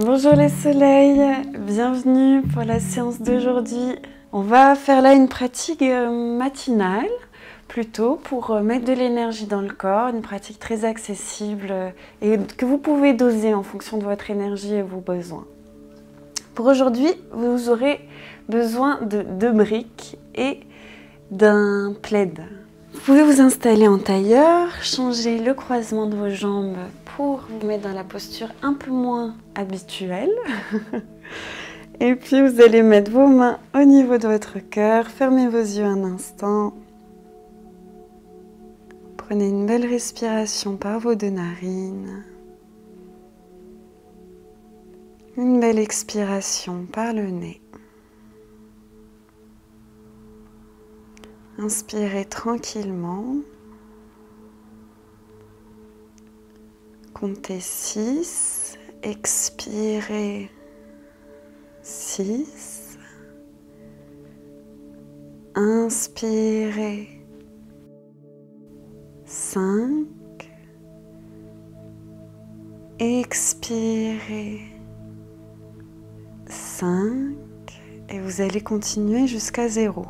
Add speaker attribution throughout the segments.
Speaker 1: Bonjour les soleils, bienvenue pour la séance d'aujourd'hui. On va faire là une pratique matinale, plutôt pour mettre de l'énergie dans le corps, une pratique très accessible et que vous pouvez doser en fonction de votre énergie et vos besoins. Pour aujourd'hui, vous aurez besoin de 2 briques et d'un plaid. Vous pouvez vous installer en tailleur, changer le croisement de vos jambes pour vous mettre dans la posture un peu moins habituelle. Et puis vous allez mettre vos mains au niveau de votre cœur, fermez vos yeux un instant. Prenez une belle respiration par vos 2 narines. Une belle expiration par le nez. Inspirez tranquillement. Comptez 6. Expirez 6. Inspirez 5. Expirez 5. Et vous allez continuer jusqu'à 0.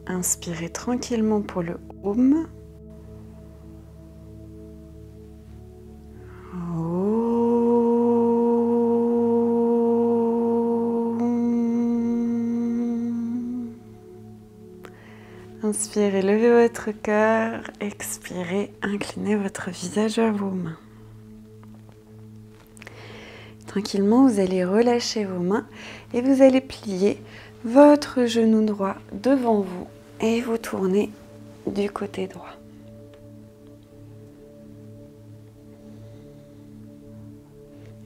Speaker 1: Inspirez tranquillement pour le Om. Inspirez, levez votre cœur. Expirez, inclinez votre visage à vos mains. Tranquillement, vous allez relâcher vos mains et vous allez plier votre genou droit devant vous et vous tournez du côté droit.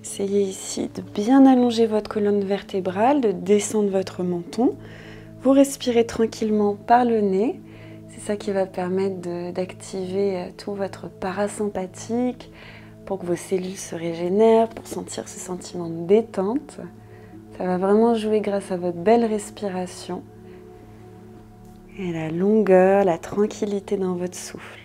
Speaker 1: Essayez ici de bien allonger votre colonne vertébrale, de descendre votre menton. Vous respirez tranquillement par le nez. C'est ça qui va permettre d'activer tout votre parasympathique pour que vos cellules se régénèrent, pour sentir ce sentiment de détente. Ça va vraiment jouer grâce à votre belle respiration et la longueur, la tranquillité dans votre souffle.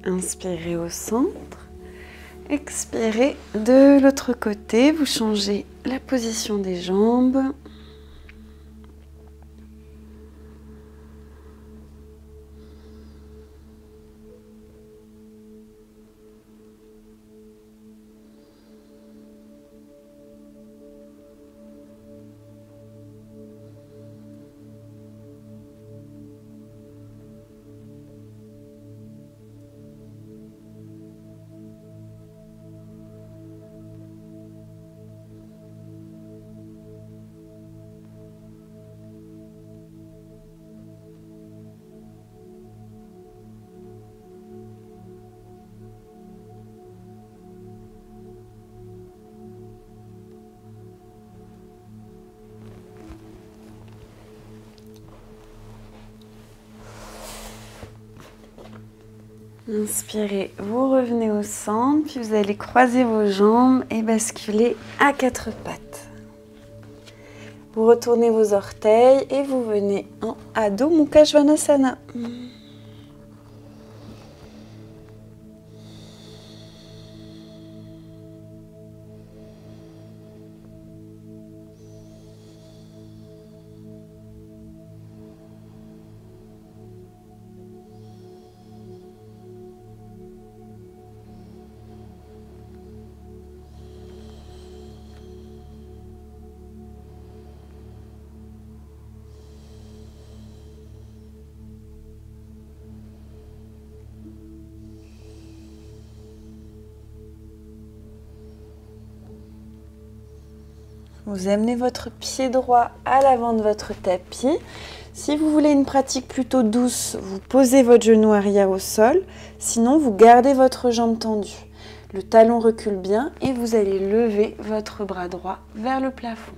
Speaker 1: Inspirez au centre, expirez de l'autre côté, vous changez la position des jambes. Inspirez, vous revenez au centre, puis vous allez croiser vos jambes et basculer à 4 pattes. Vous retournez vos orteils et vous venez en Adho Mukha Svanasana. Vous amenez votre pied droit à l'avant de votre tapis. Si vous voulez une pratique plutôt douce, vous posez votre genou arrière au sol. Sinon, vous gardez votre jambe tendue. Le talon recule bien et vous allez lever votre bras droit vers le plafond.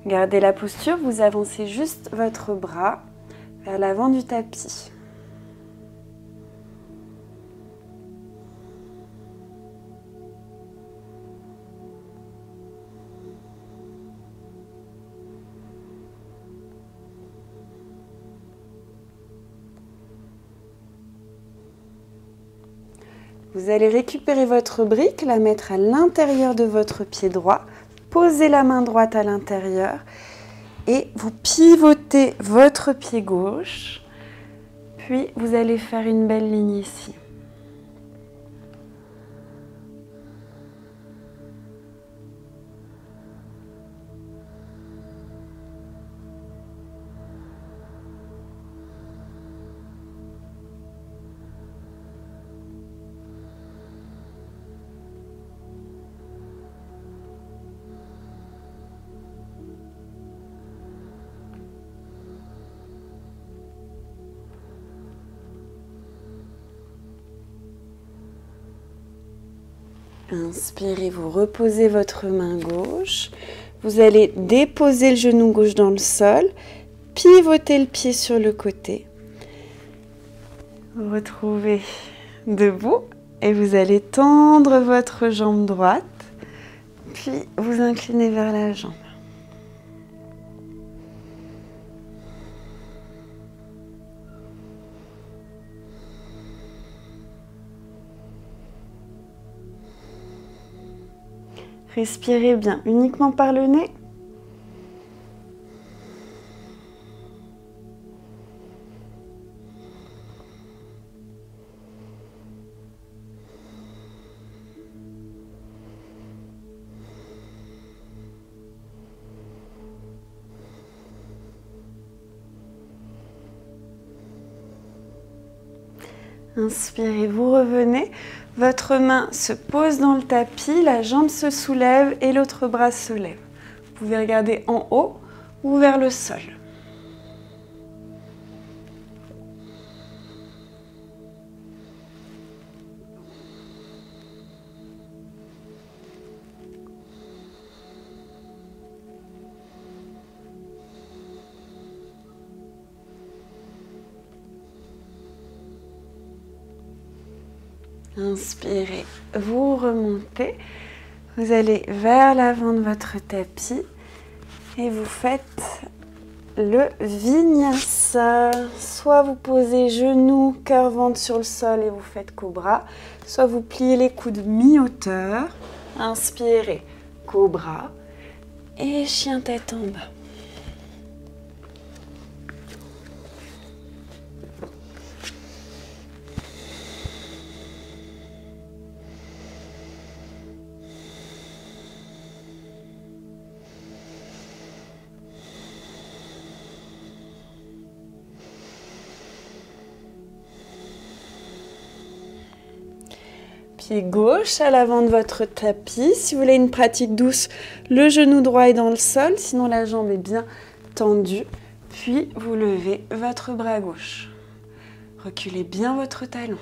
Speaker 1: Gardez la posture, vous avancez juste votre bras vers l'avant du tapis. Vous allez récupérer votre brique, la mettre à l'intérieur de votre pied droit. Posez la main droite à l'intérieur et vous pivotez votre pied gauche. Puis vous allez faire une belle ligne ici. Inspirez, vous reposez votre main gauche. Vous allez déposer le genou gauche dans le sol, pivoter le pied sur le côté. Vous retrouvez debout et vous allez tendre votre jambe droite, puis vous inclinez vers la jambe. Respirez bien, uniquement par le nez. Inspirez, vous revenez. Votre main se pose dans le tapis, la jambe se soulève et l'autre bras se lève. Vous pouvez regarder en haut ou vers le sol. Inspirez, vous remontez, vous allez vers l'avant de votre tapis et vous faites le vinyasa. Soit vous posez genoux, cœur, ventre sur le sol et vous faites cobra, soit vous pliez les coudes mi-hauteur. Inspirez, cobra et chien tête en bas. pied gauche à l'avant de votre tapis. Si vous voulez une pratique douce, le genou droit est dans le sol, sinon la jambe est bien tendue. Puis vous levez votre bras gauche. Reculez bien votre talon.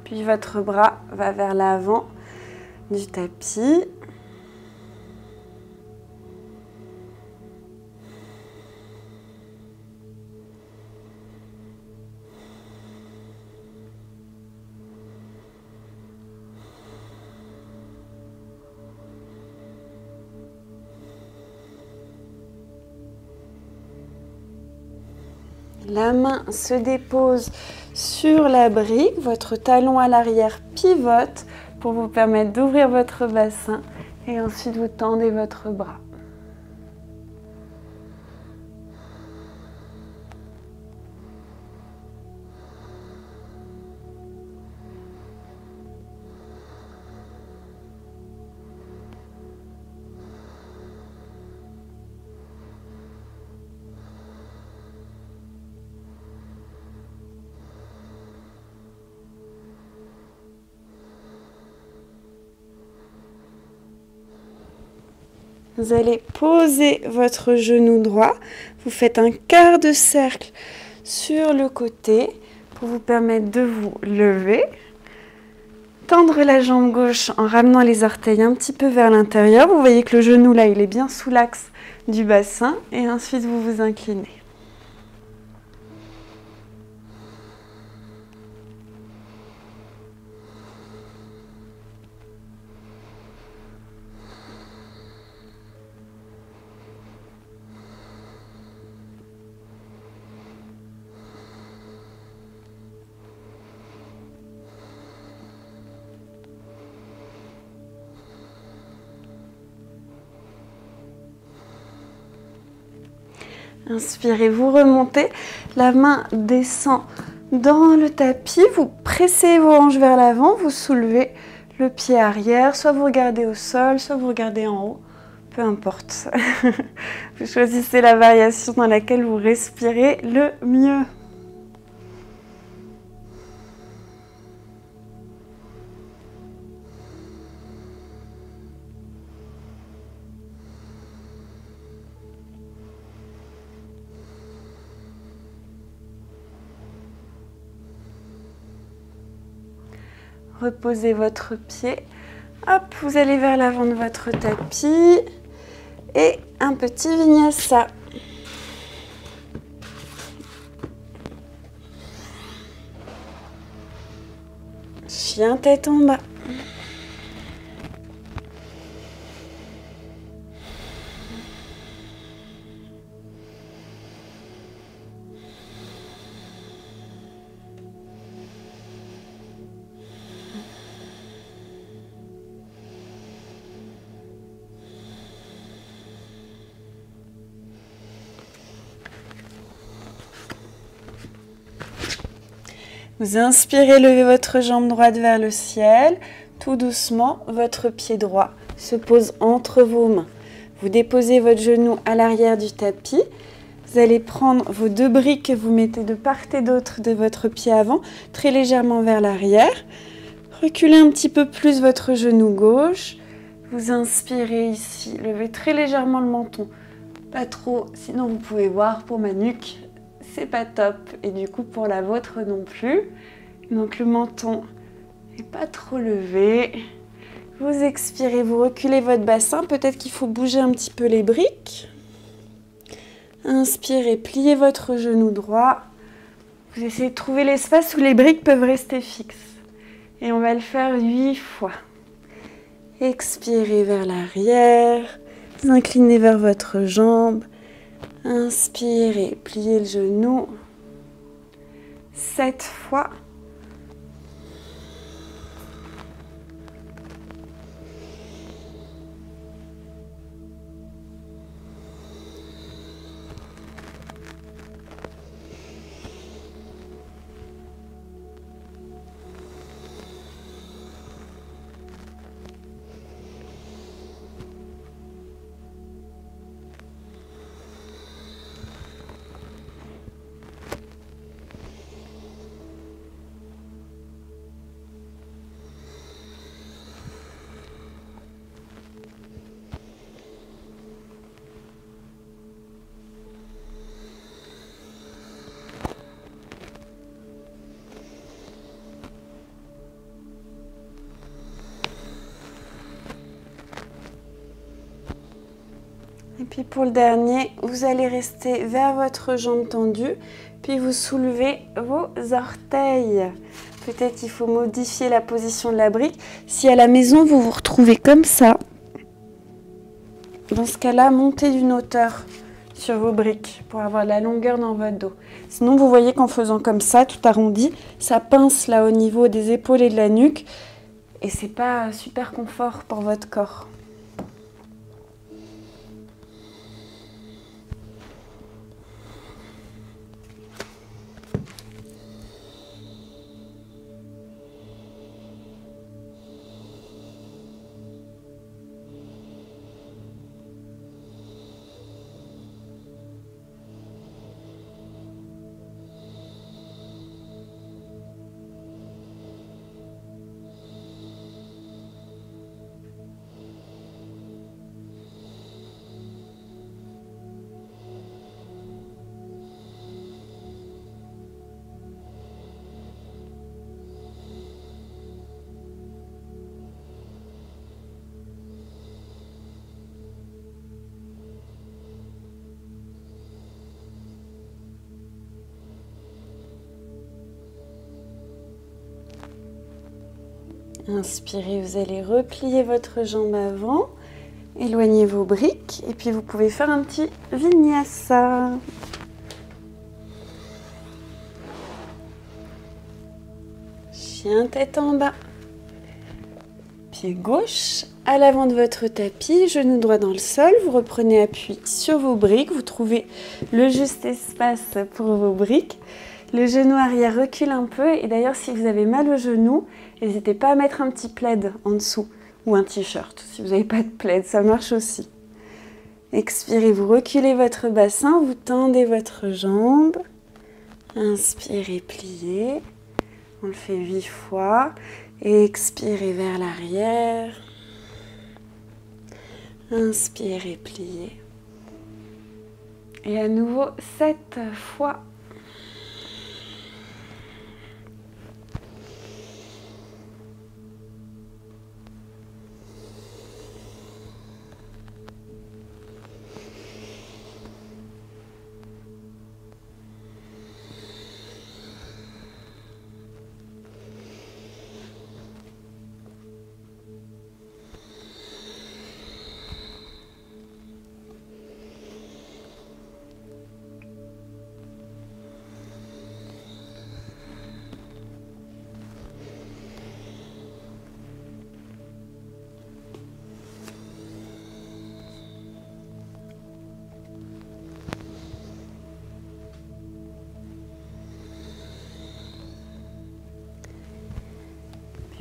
Speaker 1: Puis votre bras va vers l'avant du tapis. La main se dépose sur la brique, votre talon à l'arrière pivote pour vous permettre d'ouvrir votre bassin et ensuite vous tendez votre bras. Vous allez poser votre genou droit. Vous faites un quart de cercle sur le côté pour vous permettre de vous lever. Tendre la jambe gauche en ramenant les orteils un petit peu vers l'intérieur. Vous voyez que le genou là, il est bien sous l'axe du bassin. Et ensuite, vous vous inclinez. Inspirez, vous remontez, la main descend dans le tapis, vous pressez vos hanches vers l'avant, vous soulevez le pied arrière, soit vous regardez au sol, soit vous regardez en haut, peu importe. Vous choisissez la variation dans laquelle vous respirez le mieux. Reposez votre pied. Hop, vous allez vers l'avant de votre tapis. Et un petit vinyasa. Chien tête en bas. Vous inspirez, levez votre jambe droite vers le ciel. Tout doucement, votre pied droit se pose entre vos mains. Vous déposez votre genou à l'arrière du tapis. Vous allez prendre vos deux briques que vous mettez de part et d'autre de votre pied avant, très légèrement vers l'arrière. Reculez un petit peu plus votre genou gauche. Vous inspirez ici, levez très légèrement le menton. Pas trop, sinon vous pouvez voir pour ma nuque. C'est pas top et du coup pour la vôtre non plus. Donc le menton n'est pas trop levé. Vous expirez, vous reculez votre bassin. Peut-être qu'il faut bouger un petit peu les briques. Inspirez, pliez votre genou droit. Vous essayez de trouver l'espace où les briques peuvent rester fixes. Et on va le faire 8 fois. Expirez vers l'arrière. Vous inclinez vers votre jambe. Inspirez, pliez le genou 7 fois. Puis pour le dernier, vous allez rester vers votre jambe tendue, puis vous soulevez vos orteils. Peut-être qu'il faut modifier la position de la brique. Si à la maison, vous vous retrouvez comme ça, dans ce cas-là, montez d'une hauteur sur vos briques pour avoir de la longueur dans votre dos. Sinon, vous voyez qu'en faisant comme ça, tout arrondi, ça pince là au niveau des épaules et de la nuque et c'est pas super confort pour votre corps. Inspirez, vous allez replier votre jambe avant, éloignez vos briques et puis vous pouvez faire un petit vinyasa. Chien tête en bas. Pied gauche à l'avant de votre tapis, genou droit dans le sol. Vous reprenez appui sur vos briques, vous trouvez le juste espace pour vos briques. Le genou arrière recule un peu et d'ailleurs si vous avez mal au genou, n'hésitez pas à mettre un petit plaid en dessous ou un t-shirt. Si vous n'avez pas de plaid, ça marche aussi. Expirez, vous reculez votre bassin, vous tendez votre jambe. Inspirez, pliez. On le fait 8 fois. Et expirez vers l'arrière. Inspirez, pliez. Et à nouveau 7 fois.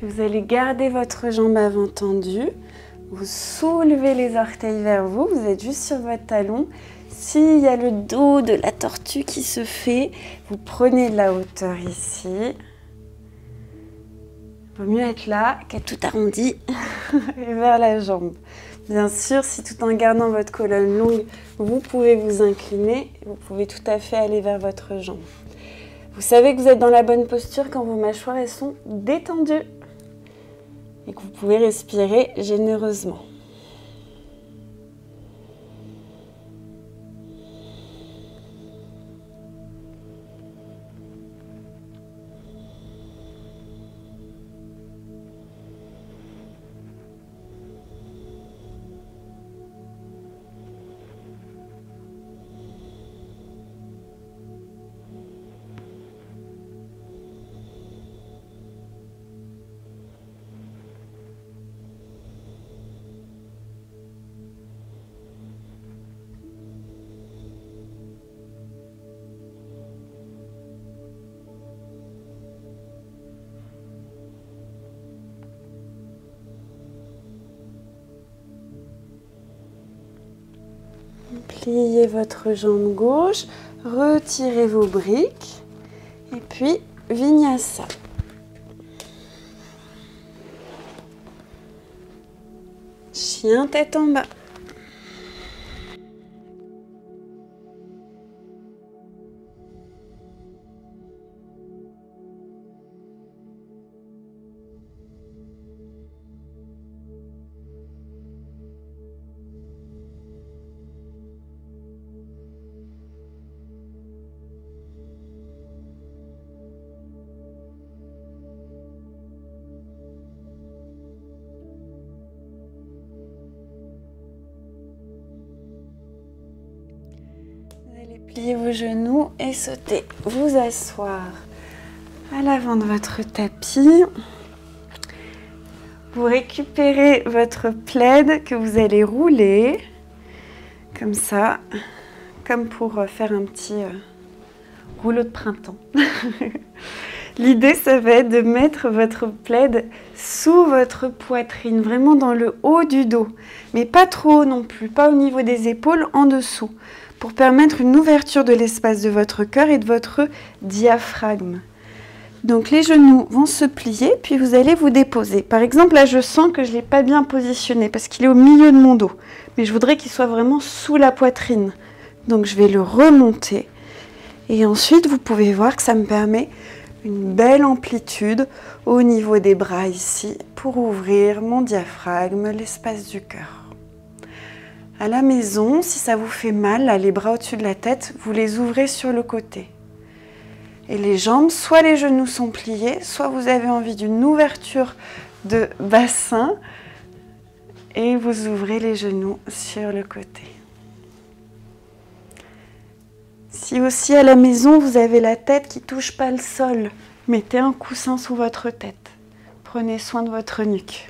Speaker 1: Vous allez garder votre jambe avant tendue. Vous soulevez les orteils vers vous. Vous êtes juste sur votre talon. S'il y a le dos de la tortue qui se fait, vous prenez de la hauteur ici. Il vaut mieux être là qu'être tout arrondi et vers la jambe. Bien sûr, si tout en gardant votre colonne longue, vous pouvez vous incliner. Vous pouvez tout à fait aller vers votre jambe. Vous savez que vous êtes dans la bonne posture quand vos mâchoires elles sont détendues. Et que vous pouvez respirer généreusement. Pliez votre jambe gauche, retirez vos briques et puis vinyasa. Chien tête en bas. pliez vos genoux et sautez vous asseoir à l'avant de votre tapis. Vous récupérez votre plaid que vous allez rouler, comme ça, comme pour faire un petit rouleau de printemps. L'idée, ça va être de mettre votre plaid sous votre poitrine, vraiment dans le haut du dos, mais pas trop haut non plus, pas au niveau des épaules, en dessous, pour permettre une ouverture de l'espace de votre cœur et de votre diaphragme. Donc les genoux vont se plier, puis vous allez vous déposer. Par exemple, là, je sens que je ne l'ai pas bien positionné parce qu'il est au milieu de mon dos, mais je voudrais qu'il soit vraiment sous la poitrine. Donc je vais le remonter. Et ensuite, vous pouvez voir que ça me permet une belle amplitude au niveau des bras ici pour ouvrir mon diaphragme, l'espace du cœur. À la maison, si ça vous fait mal, là, les bras au-dessus de la tête, vous les ouvrez sur le côté. Et les jambes, soit les genoux sont pliés, soit vous avez envie d'une ouverture de bassin et vous ouvrez les genoux sur le côté. Si aussi à la maison, vous avez la tête qui ne touche pas le sol, mettez un coussin sous votre tête. Prenez soin de votre nuque.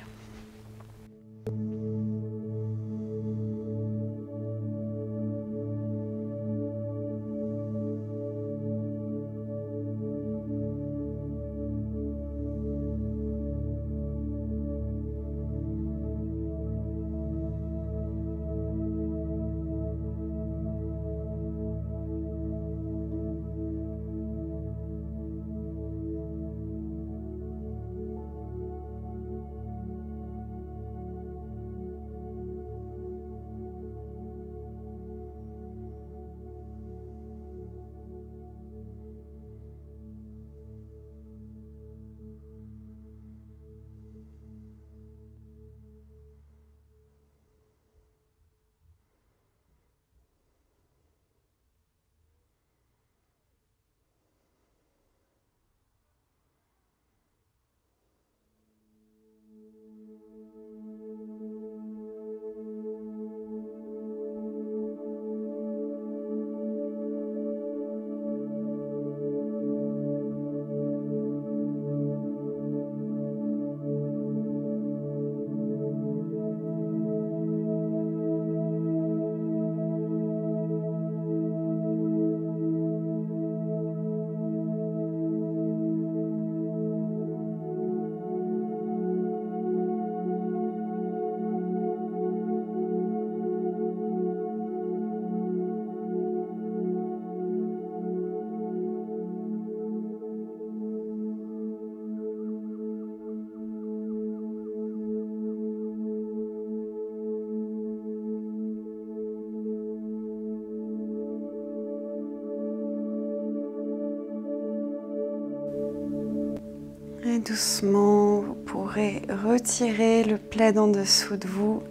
Speaker 1: Et doucement, vous pourrez retirer le plaid en dessous de vous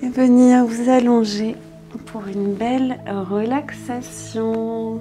Speaker 1: et venir vous allonger pour une belle relaxation.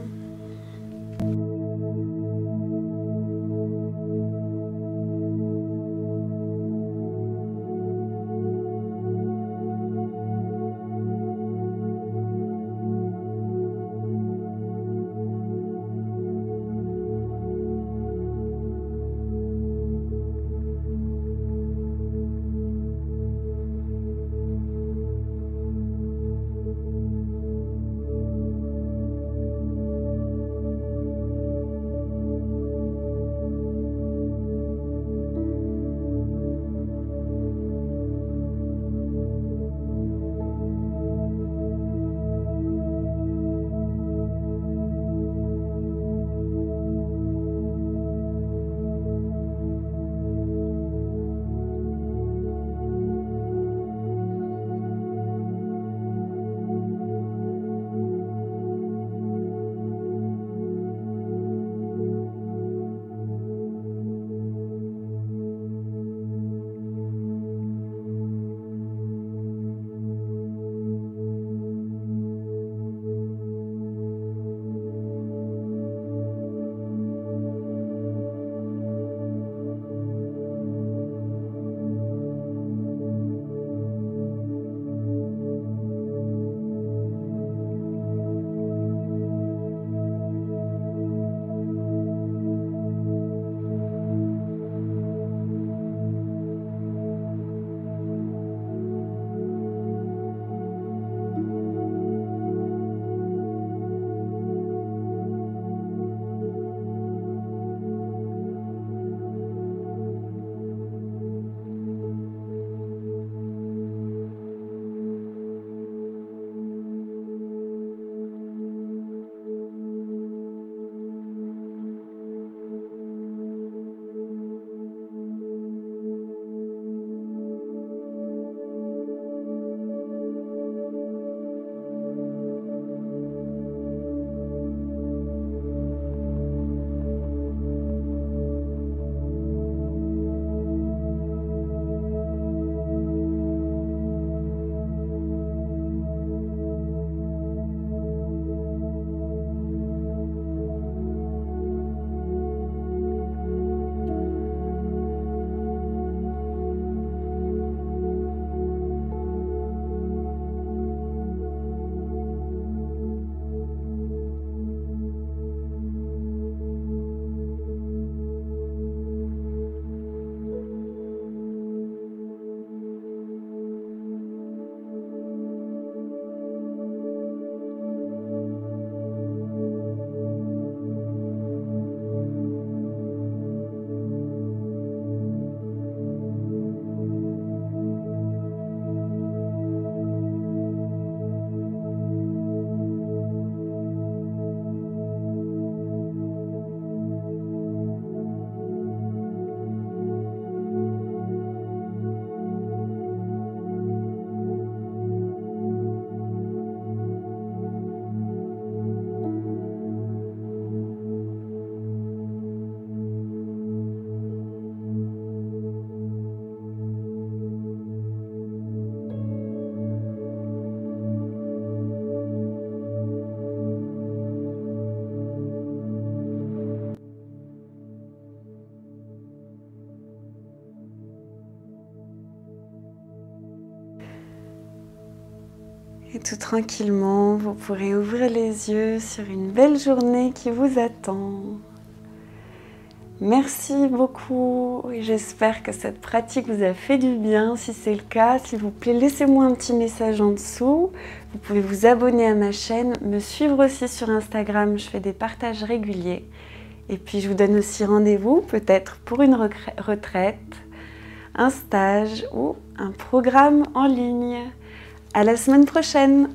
Speaker 1: Et tout tranquillement, vous pourrez ouvrir les yeux sur une belle journée qui vous attend. Merci beaucoup et j'espère que cette pratique vous a fait du bien. Si c'est le cas, s'il vous plaît, laissez-moi un petit message en dessous. Vous pouvez vous abonner à ma chaîne, me suivre aussi sur Instagram, je fais des partages réguliers. Et puis je vous donne aussi rendez-vous peut-être pour une retraite, un stage ou un programme en ligne. À la semaine prochaine!